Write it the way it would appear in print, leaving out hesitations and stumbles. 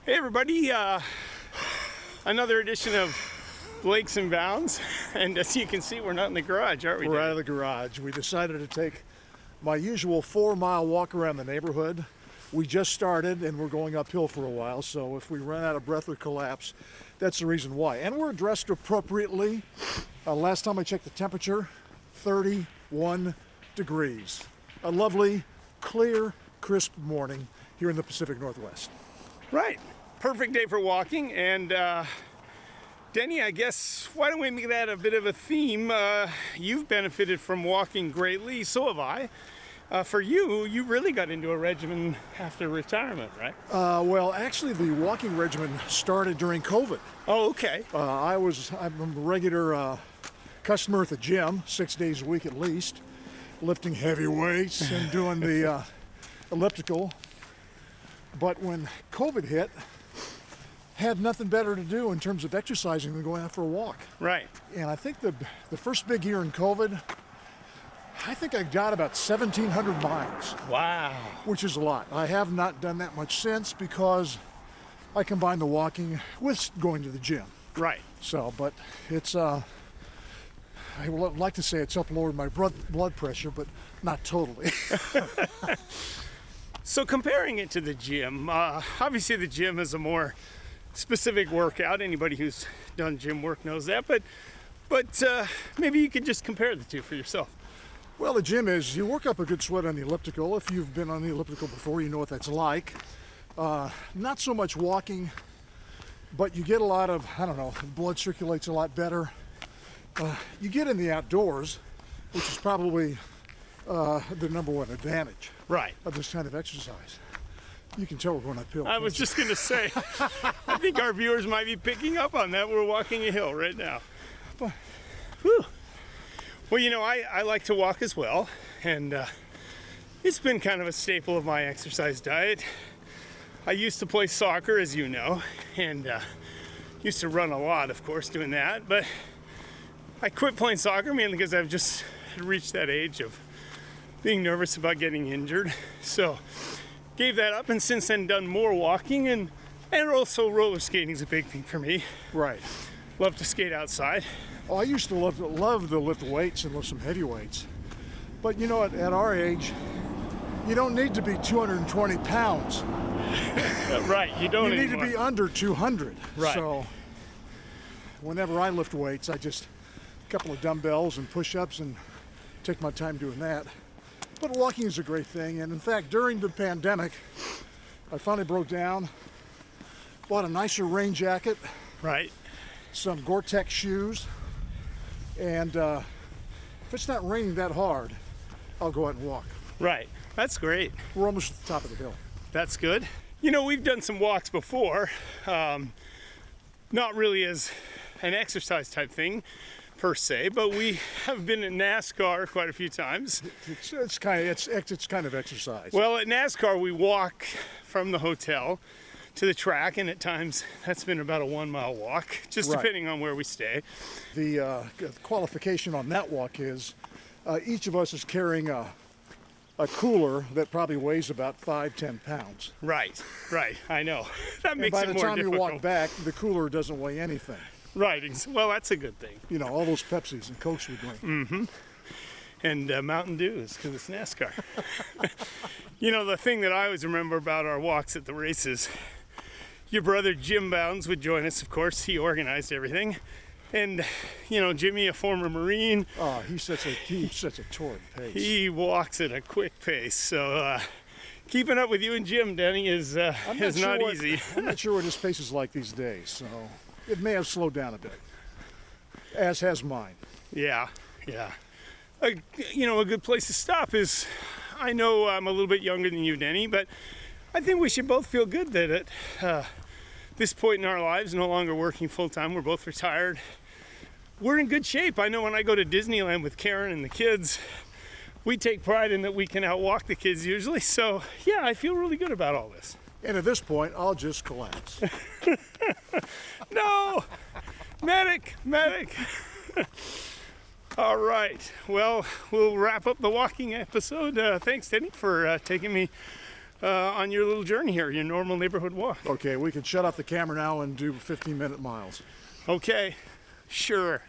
Hey everybody, another edition of Lakes and Bounds, and as you can see, we're not in the garage, aren't we? We're out of the garage. We decided to take my usual 4-mile walk around the neighborhood. We just started and we're going uphill for a while, so if we run out of breath or collapse, that's the reason why. And we're dressed appropriately. Last time I checked the temperature, 31 degrees. A lovely, clear, crisp morning here in the Pacific Northwest. Right. Perfect day for walking, and Denny, I guess, why don't we make that a bit of a theme? You've benefited from walking greatly, so have I. For you really got into a regimen after retirement, right? Well, actually, the walking regimen started during COVID. Oh, okay. I'm a regular customer at the gym, 6 days a week at least, lifting heavy weights and doing the elliptical. But when COVID hit, had nothing better to do in terms of exercising than going out for a walk. Right. And I think the first big year in COVID, I think I got about 1,700 miles. Wow. Which is a lot. I have not done that much since because I combine the walking with going to the gym. Right. So, but it's, I would like to say it's up lowered my blood pressure, but not totally. So comparing it to the gym, obviously the gym is a more specific workout. Anybody who's done gym work knows that, but maybe you could just compare the two for yourself. Well, the gym is, you work up a good sweat on the elliptical. If you've been on the elliptical before, you know what that's like. Not so much walking, but you get a lot of, blood circulates a lot better. You get in the outdoors, which is probably the number one advantage of this kind of exercise. You can tell we're going uphill. I was just going to say, I think our viewers might be picking up on that. We're walking a hill right now. But, whew. Well, I like to walk as well, and it's been kind of a staple of my exercise diet. I used to play soccer, as you know, and used to run a lot, of course, doing that. But I quit playing soccer mainly because I've just reached that age of being nervous about getting injured. So gave that up, and since then done more walking, and also roller skating is a big thing for me. Right. Love to skate outside. Oh, I used to love to lift weights and lift some heavy weights. But you know, at our age, you don't need to be 220 pounds. Right, you don't. You need to be under 200. Right. So whenever I lift weights, I just a couple of dumbbells and push-ups and take my time doing that. But walking is a great thing, and in fact, during the pandemic, I finally broke down, bought a nicer rain jacket, right, some Gore-Tex shoes, and if it's not raining that hard, I'll go out and walk. Right, that's great. We're almost at the top of the hill. That's good. We've done some walks before, not really as an exercise type thing, per se, but we have been in NASCAR quite a few times. It's kind of exercise. Well, at NASCAR we walk from the hotel to the track, and at times that's been about a 1-mile walk, just depending on where we stay. The qualification on that walk is each of us is carrying a cooler that probably weighs about 5-10 pounds. Right, I know. That makes it more difficult. By the time you walk back, the cooler doesn't weigh anything. Right, well, that's a good thing. All those Pepsis and Cokes we drink. Mm-hmm. And Mountain Dews, because it's NASCAR. The thing that I always remember about our walks at the races, your brother Jim Bounds would join us, of course. He organized everything. And, Jimmy, a former Marine. Oh, he sets a torrid pace. He walks at a quick pace. So keeping up with you and Jim, Denny, is not easy. I'm not sure what his pace is like these days, so it may have slowed down a bit, as has mine. Yeah. A good place to stop is, I know I'm a little bit younger than you, Denny, but I think we should both feel good that at this point in our lives, no longer working full-time, we're both retired, we're in good shape. I know when I go to Disneyland with Karen and the kids, we take pride in that we can outwalk the kids usually. So, yeah, I feel really good about all this. And at this point, I'll just collapse. No! Medic! All right. Well, we'll wrap up the walking episode. Thanks, Denny, for taking me on your little journey here, your normal neighborhood walk. Okay, we can shut off the camera now and do 15-minute miles. Okay, sure.